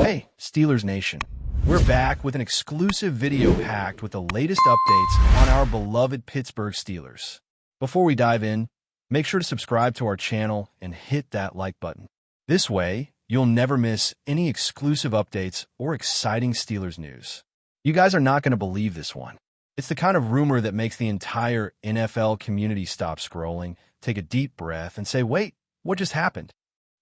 Hey, Steelers Nation. We're back with an exclusive video packed with the latest updates on our beloved Pittsburgh Steelers. Before we dive in, make sure to subscribe to our channel and hit that like button. This way, you'll never miss any exclusive updates or exciting Steelers news. You guys are not going to believe this one. It's the kind of rumor that makes the entire NFL community stop scrolling, take a deep breath, and say, wait, what just happened?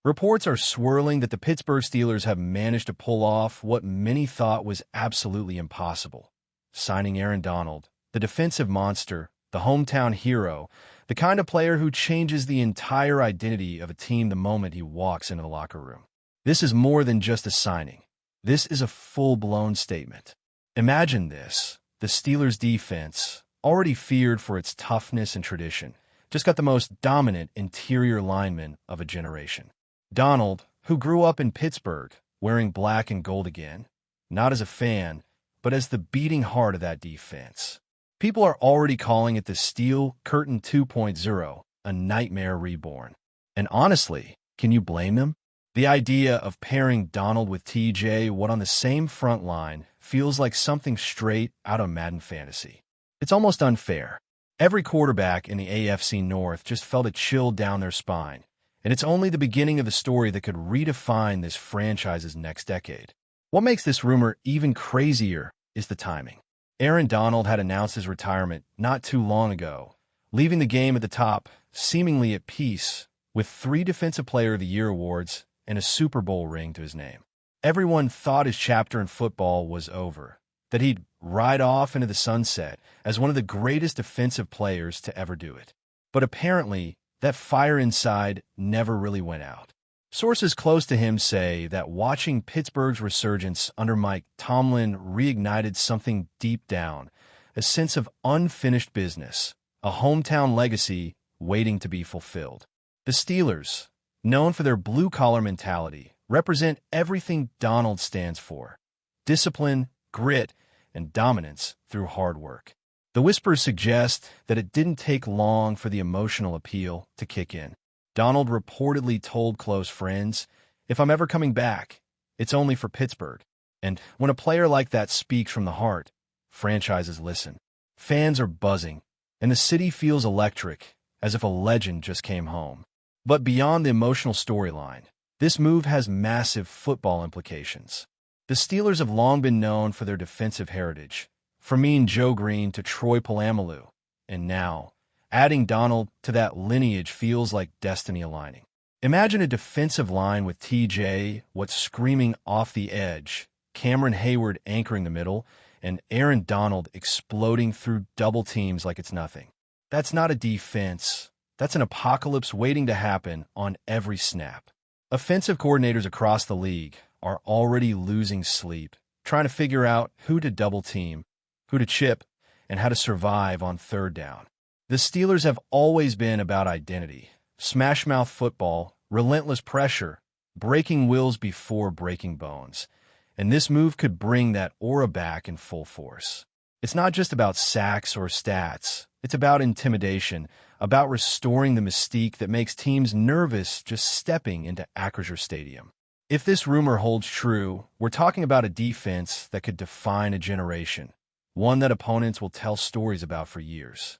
Reports are swirling that the Pittsburgh Steelers have managed to pull off what many thought was absolutely impossible, signing Aaron Donald, the defensive monster, the hometown hero, the kind of player who changes the entire identity of a team the moment he walks into the locker room. This is more than just a signing. This is a full-blown statement. Imagine this. The Steelers' defense, already feared for its toughness and tradition, just got the most dominant interior lineman of a generation. Donald, who grew up in Pittsburgh, wearing black and gold again, not as a fan, but as the beating heart of that defense. People are already calling it the Steel Curtain 2.0, a nightmare reborn. And honestly, can you blame them? The idea of pairing Donald with TJ Watt on the same front line feels like something straight out of Madden Fantasy. It's almost unfair. Every quarterback in the AFC North just felt a chill down their spine. And it's only the beginning of the story that could redefine this franchise's next decade. What makes this rumor even crazier is the timing. Aaron Donald had announced his retirement not too long ago, leaving the game at the top, seemingly at peace, with 3 Defensive Player of the Year awards and a Super Bowl ring to his name. Everyone thought his chapter in football was over, that he'd ride off into the sunset as one of the greatest defensive players to ever do it. But apparently, that fire inside never really went out. Sources close to him say that watching Pittsburgh's resurgence under Mike Tomlin reignited something deep down, a sense of unfinished business, a hometown legacy waiting to be fulfilled. The Steelers, known for their blue-collar mentality, represent everything Donald stands for: discipline, grit, and dominance through hard work. The whispers suggest that it didn't take long for the emotional appeal to kick in. Donald reportedly told close friends, "If I'm ever coming back, it's only for Pittsburgh." And when a player like that speaks from the heart, franchises listen. Fans are buzzing, and the city feels electric, as if a legend just came home. But beyond the emotional storyline, this move has massive football implications. The Steelers have long been known for their defensive heritage, from Mean Joe Green to Troy Polamalu, and now, adding Donald to that lineage feels like destiny aligning. Imagine a defensive line with TJ Watt screaming off the edge, Cameron Hayward anchoring the middle, and Aaron Donald exploding through double teams like it's nothing. That's not a defense. That's an apocalypse waiting to happen on every snap. Offensive coordinators across the league are already losing sleep, trying to figure out who to double team, who to chip, and how to survive on third down. The Steelers have always been about identity, smash-mouth football, relentless pressure, breaking wills before breaking bones. And this move could bring that aura back in full force. It's not just about sacks or stats. It's about intimidation, about restoring the mystique that makes teams nervous just stepping into Acrisure Stadium. If this rumor holds true, we're talking about a defense that could define a generation, one that opponents will tell stories about for years.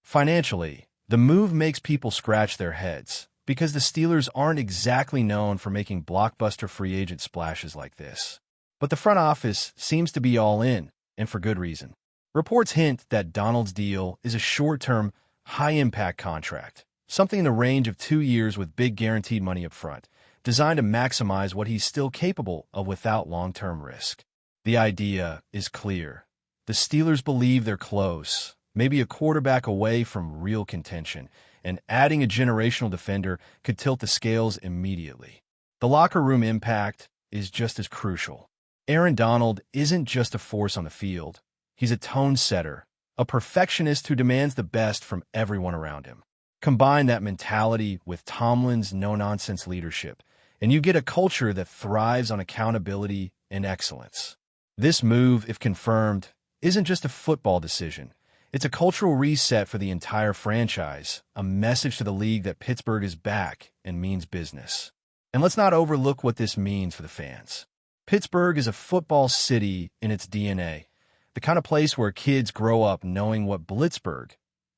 Financially, the move makes people scratch their heads, because the Steelers aren't exactly known for making blockbuster free agent splashes like this. But the front office seems to be all in, and for good reason. Reports hint that Donald's deal is a short-term, high-impact contract, something in the range of 2 years with big guaranteed money up front, designed to maximize what he's still capable of without long-term risk. The idea is clear. The Steelers believe they're close, maybe a quarterback away from real contention, and adding a generational defender could tilt the scales immediately. The locker room impact is just as crucial. Aaron Donald isn't just a force on the field. He's a tone setter, a perfectionist who demands the best from everyone around him. Combine that mentality with Tomlin's no-nonsense leadership, and you get a culture that thrives on accountability and excellence. This move, if confirmed, isn't just a football decision. It's a cultural reset for the entire franchise, a message to the league that Pittsburgh is back and means business. And let's not overlook what this means for the fans. Pittsburgh is a football city in its DNA, the kind of place where kids grow up knowing what Blitzburg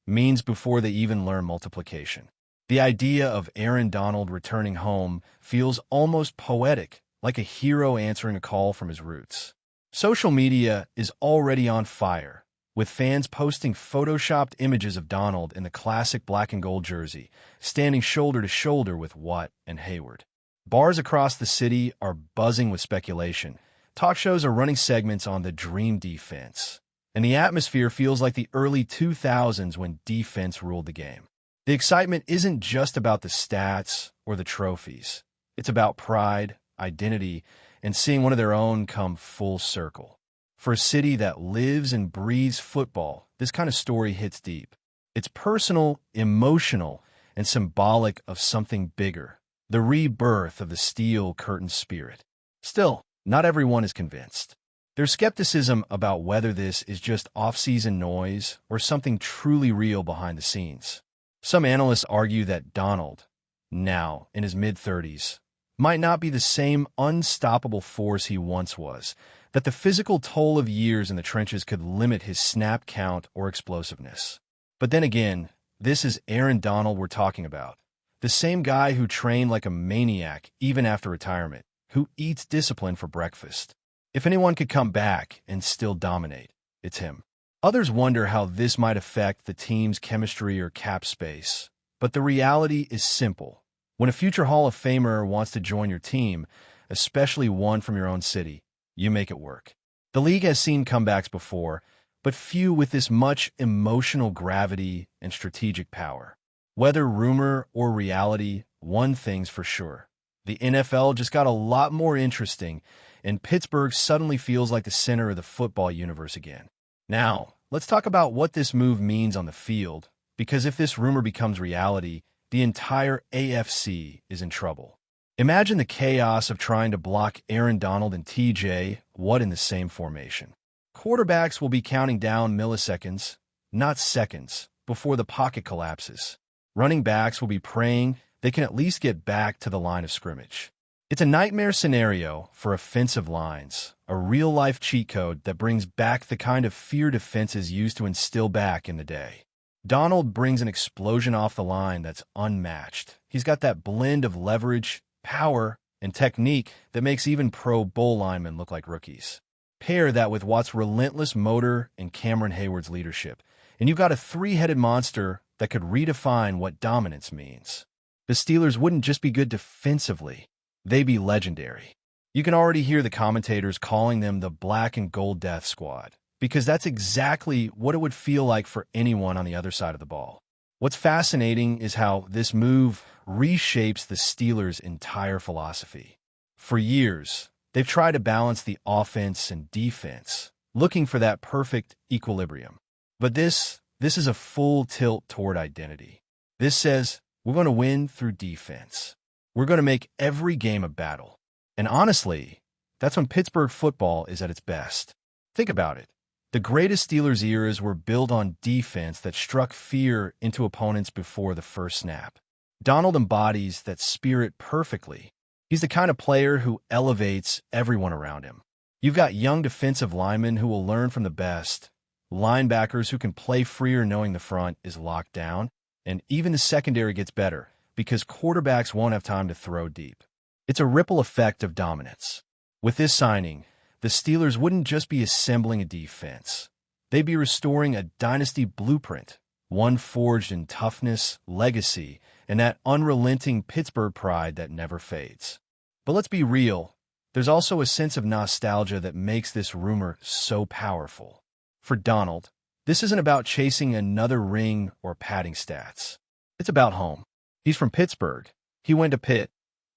means before they even learn multiplication. The idea of Aaron Donald returning home feels almost poetic, like a hero answering a call from his roots. Social media is already on fire, with fans posting photoshopped images of Donald in the classic black and gold jersey, standing shoulder to shoulder with Watt and Hayward. Bars across the city are buzzing with speculation. Talk shows are running segments on the dream defense, and the atmosphere feels like the early 2000s when defense ruled the game. The excitement isn't just about the stats or the trophies. It's about pride, identity, and seeing one of their own come full circle. For a city that lives and breathes football, this kind of story hits deep. It's personal, emotional, and symbolic of something bigger, the rebirth of the steel curtain spirit. Still, not everyone is convinced. There's skepticism about whether this is just off-season noise or something truly real behind the scenes. Some analysts argue that Donald, now in his mid-30s, might not be the same unstoppable force he once was, that the physical toll of years in the trenches could limit his snap count or explosiveness. But then again, this is Aaron Donald we're talking about, the same guy who trained like a maniac even after retirement, who eats discipline for breakfast. If anyone could come back and still dominate, it's him. Others wonder how this might affect the team's chemistry or cap space, but the reality is simple. When a future Hall of Famer wants to join your team, especially one from your own city, you make it work. The league has seen comebacks before, but few with this much emotional gravity and strategic power. Whether rumor or reality, one thing's for sure. The NFL just got a lot more interesting, and Pittsburgh suddenly feels like the center of the football universe again. Now, let's talk about what this move means on the field, because if this rumor becomes reality, the entire AFC is in trouble. Imagine the chaos of trying to block Aaron Donald and TJ Watt in the same formation. Quarterbacks will be counting down milliseconds, not seconds, before the pocket collapses. Running backs will be praying they can at least get back to the line of scrimmage. It's a nightmare scenario for offensive lines, a real-life cheat code that brings back the kind of fear defenses used to instill back in the day. Donald brings an explosion off the line that's unmatched. He's got that blend of leverage, power, and technique that makes even pro bowl linemen look like rookies. Pair that with Watt's relentless motor and Cameron Hayward's leadership, and you've got a three-headed monster that could redefine what dominance means. The Steelers wouldn't just be good defensively, they'd be legendary. You can already hear the commentators calling them the Black and Gold Death Squad, because that's exactly what it would feel like for anyone on the other side of the ball. What's fascinating is how this move reshapes the Steelers' entire philosophy. For years, they've tried to balance the offense and defense, looking for that perfect equilibrium. But this is a full tilt toward identity. This says, we're going to win through defense. We're going to make every game a battle. And honestly, that's when Pittsburgh football is at its best. Think about it. The greatest Steelers eras were built on defense that struck fear into opponents before the first snap. Donald embodies that spirit perfectly. He's the kind of player who elevates everyone around him. You've got young defensive linemen who will learn from the best, linebackers who can play freer knowing the front is locked down, and even the secondary gets better because quarterbacks won't have time to throw deep. It's a ripple effect of dominance. With this signing, the Steelers wouldn't just be assembling a defense. They'd be restoring a dynasty blueprint, one forged in toughness, legacy, and that unrelenting Pittsburgh pride that never fades. But let's be real, there's also a sense of nostalgia that makes this rumor so powerful. For Donald, this isn't about chasing another ring or padding stats. It's about home. He's from Pittsburgh. He went to Pitt,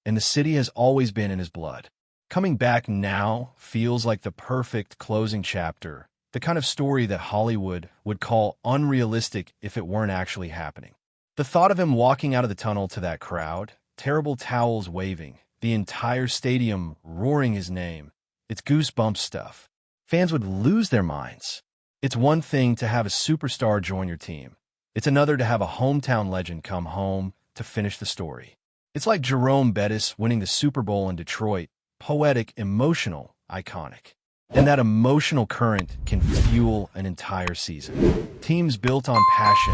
and the city has always been in his blood. Coming back now feels like the perfect closing chapter, the kind of story that Hollywood would call unrealistic if it weren't actually happening. The thought of him walking out of the tunnel to that crowd, terrible towels waving, the entire stadium roaring his name, it's goosebump stuff. Fans would lose their minds. It's one thing to have a superstar join your team. It's another to have a hometown legend come home to finish the story. It's like Jerome Bettis winning the Super Bowl in Detroit, poetic, emotional, iconic. And that emotional current can fuel an entire season. Teams built on passion,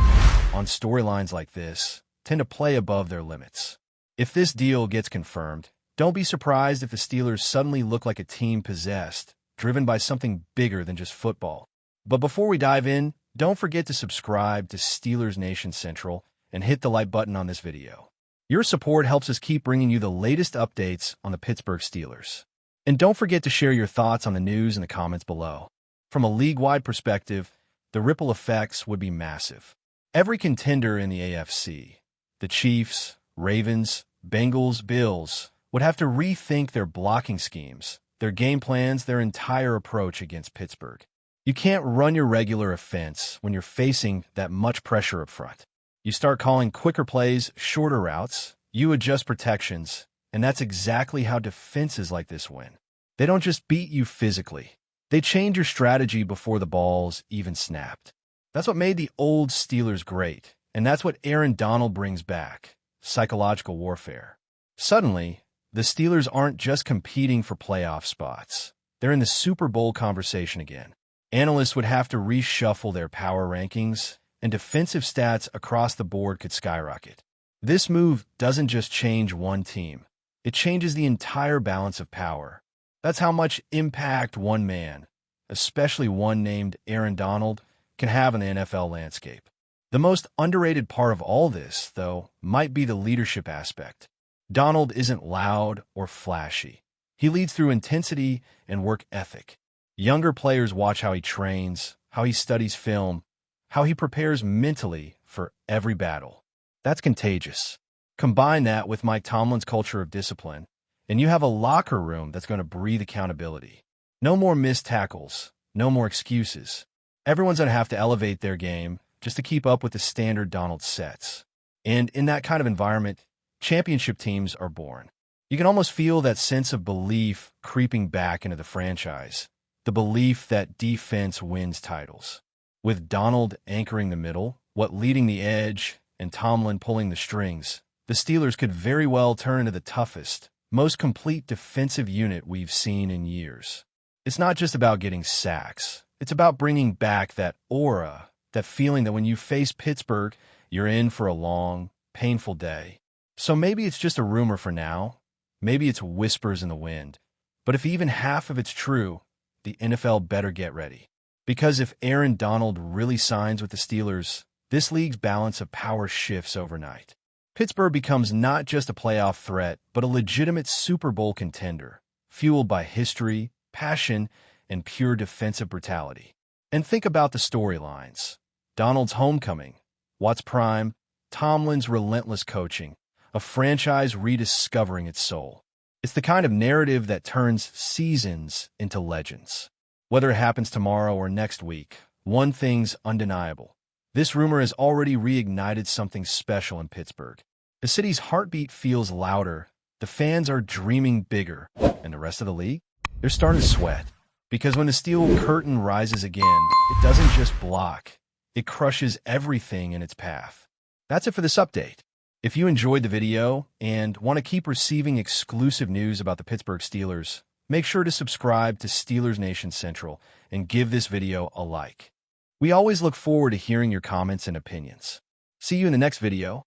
on storylines like this, tend to play above their limits. If this deal gets confirmed, don't be surprised if the Steelers suddenly look like a team possessed, driven by something bigger than just football. But before we dive in, don't forget to subscribe to Steelers Nation Central and hit the like button on this video. Your support helps us keep bringing you the latest updates on the Pittsburgh Steelers. And don't forget to share your thoughts on the news in the comments below. From a league-wide perspective, the ripple effects would be massive. Every contender in the AFC, the Chiefs, Ravens, Bengals, Bills, would have to rethink their blocking schemes, their game plans, their entire approach against Pittsburgh. You can't run your regular offense when you're facing that much pressure up front. You start calling quicker plays, shorter routes, you adjust protections, and that's exactly how defenses like this win. They don't just beat you physically. They change your strategy before the ball's even snapped. That's what made the old Steelers great, and that's what Aaron Donald brings back, psychological warfare. Suddenly, the Steelers aren't just competing for playoff spots. They're in the Super Bowl conversation again. Analysts would have to reshuffle their power rankings, and defensive stats across the board could skyrocket. This move doesn't just change one team. It changes the entire balance of power. That's how much impact one man, especially one named Aaron Donald, can have in the NFL landscape. The most underrated part of all this, though, might be the leadership aspect. Donald isn't loud or flashy. He leads through intensity and work ethic. Younger players watch how he trains, how he studies film, how he prepares mentally for every battle. That's contagious. Combine that with Mike Tomlin's culture of discipline, and you have a locker room that's going to breathe accountability. No more missed tackles, no more excuses. Everyone's going to have to elevate their game just to keep up with the standard Donald sets. And in that kind of environment, championship teams are born. You can almost feel that sense of belief creeping back into the franchise, the belief that defense wins titles. With Donald anchoring the middle, leading the edge, and Tomlin pulling the strings, the Steelers could very well turn into the toughest, most complete defensive unit we've seen in years. It's not just about getting sacks. It's about bringing back that aura, that feeling that when you face Pittsburgh, you're in for a long, painful day. So maybe it's just a rumor for now. Maybe it's whispers in the wind. But if even half of it's true, the NFL better get ready. Because if Aaron Donald really signs with the Steelers, this league's balance of power shifts overnight. Pittsburgh becomes not just a playoff threat, but a legitimate Super Bowl contender, fueled by history, passion, and pure defensive brutality. And think about the storylines. Donald's homecoming, Watt's prime, Tomlin's relentless coaching, a franchise rediscovering its soul. It's the kind of narrative that turns seasons into legends. Whether it happens tomorrow or next week, one thing's undeniable. This rumor has already reignited something special in Pittsburgh. The city's heartbeat feels louder, the fans are dreaming bigger, and the rest of the league? They're starting to sweat. Because when the steel curtain rises again, it doesn't just block, it crushes everything in its path. That's it for this update. If you enjoyed the video and want to keep receiving exclusive news about the Pittsburgh Steelers, make sure to subscribe to Steelers Nation Central and give this video a like. We always look forward to hearing your comments and opinions. See you in the next video.